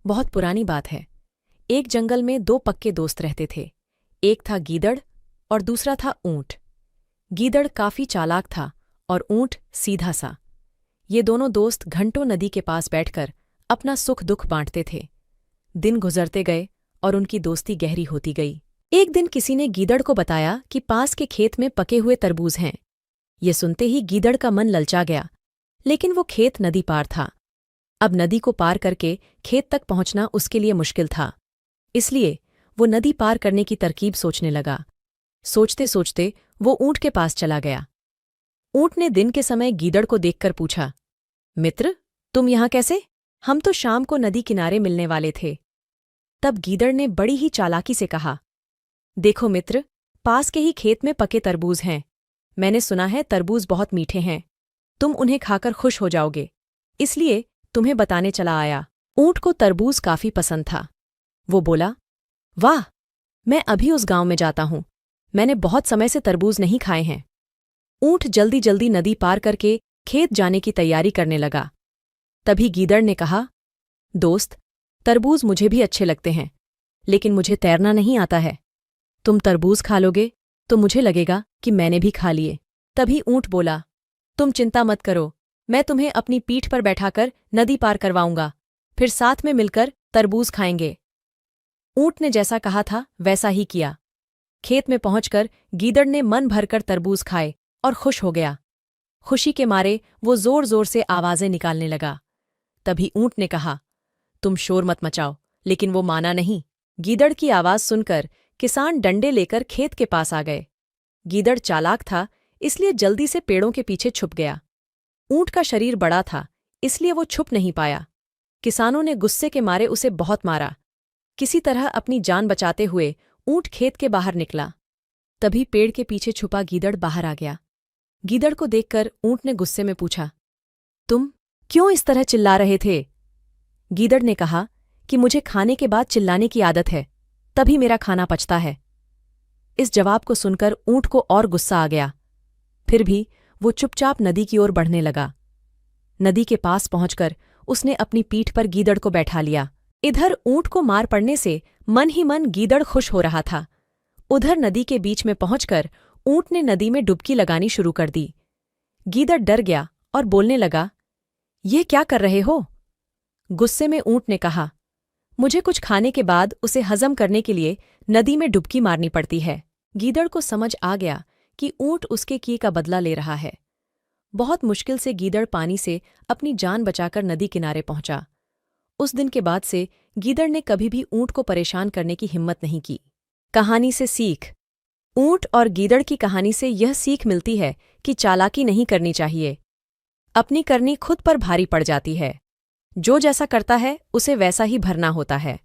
बहुत पुरानी बात है। एक जंगल में दो पक्के दोस्त रहते थे। एक था गीदड़ और दूसरा था ऊंट। गीदड़ काफी चालाक था और ऊंट सीधा सा। ये दोनों दोस्त घंटों नदी के पास बैठकर अपना सुख दुख बांटते थे। दिन गुजरते गए और उनकी दोस्ती गहरी होती गई। एक दिन किसी ने गीदड़ को बताया कि पास के खेत में पके हुए तरबूज हैं। ये सुनते ही गीदड़ का मन ललचा गया, लेकिन वो खेत नदी पार था। अब नदी को पार करके खेत तक पहुंचना उसके लिए मुश्किल था। इसलिए वो नदी पार करने की तरकीब सोचने लगा। सोचते सोचते वो ऊंट के पास चला गया। ऊंट ने दिन के समय गीदड़ को देखकर पूछा, मित्र, तुम यहां कैसे? हम तो शाम को नदी किनारे मिलने वाले थे। तब गीदड़ ने बड़ी ही चालाकी से कहा, देखो मित्र, पास के ही खेत में पके तरबूज हैं। मैंने सुना है तरबूज बहुत मीठे हैं। तुम उन्हें खाकर खुश हो जाओगे, इसलिए तुम्हें बताने चला आया। ऊंट को तरबूज काफी पसंद था। वो बोला, वाह, मैं अभी उस गांव में जाता हूं। मैंने बहुत समय से तरबूज नहीं खाए हैं। ऊंट जल्दी जल्दी नदी पार करके खेत जाने की तैयारी करने लगा। तभी गीदड़ ने कहा, दोस्त, तरबूज मुझे भी अच्छे लगते हैं, लेकिन मुझे तैरना नहीं आता है। तुम तरबूज खा लोगे तो मुझे लगेगा कि मैंने भी खा लिए। तभी ऊंट बोला, तुम चिंता मत करो, मैं तुम्हें अपनी पीठ पर बैठाकर नदी पार करवाऊंगा, फिर साथ में मिलकर तरबूज खाएंगे। ऊंट ने जैसा कहा था वैसा ही किया। खेत में पहुंचकर गीदड़ ने मन भरकर तरबूज खाए और खुश हो गया। खुशी के मारे वो जोर जोर से आवाजें निकालने लगा। तभी ऊंट ने कहा, तुम शोर मत मचाओ, लेकिन वो माना नहीं। गीदड़ की आवाज सुनकर किसान डंडे लेकर खेत के पास आ गए। गीदड़ चालाक था, इसलिए जल्दी से पेड़ों के पीछे छुप गया। ऊंट का शरीर बड़ा था, इसलिए वो छुप नहीं पाया। किसानों ने गुस्से के मारे उसे बहुत मारा। किसी तरह अपनी जान बचाते हुए ऊंट खेत के बाहर निकला। तभी पेड़ के पीछे छुपा गीदड़ बाहर आ गया। गीदड़ को देखकर ऊंट ने गुस्से में पूछा, तुम क्यों इस तरह चिल्ला रहे थे? गीदड़ ने कहा कि मुझे खाने के बाद चिल्लाने की आदत है, तभी मेरा खाना पचता है। इस जवाब को सुनकर ऊंट को और गुस्सा आ गया। फिर भी वो चुपचाप नदी की ओर बढ़ने लगा। नदी के पास पहुंचकर उसने अपनी पीठ पर गीदड़ को बैठा लिया। इधर ऊंट को मार पड़ने से मन ही मन गीदड़ खुश हो रहा था। उधर नदी के बीच में पहुंचकर ऊंट ने नदी में डुबकी लगानी शुरू कर दी। गीदड़ डर गया और बोलने लगा, ये क्या कर रहे हो? गुस्से में ऊंट ने कहा, मुझे कुछ खाने के बाद उसे हजम करने के लिए नदी में डुबकी मारनी पड़ती है। गीदड़ को समझ आ गया कि ऊंट उसके किए का बदला ले रहा है। बहुत मुश्किल से गीदड़ पानी से अपनी जान बचाकर नदी किनारे पहुंचा। उस दिन के बाद से गीदड़ ने कभी भी ऊंट को परेशान करने की हिम्मत नहीं की। कहानी से सीख। ऊंट और गीदड़ की कहानी से यह सीख मिलती है कि चालाकी नहीं करनी चाहिए। अपनी करनी खुद पर भारी पड़ जाती है। जो जैसा करता है उसे वैसा ही भरना होता है।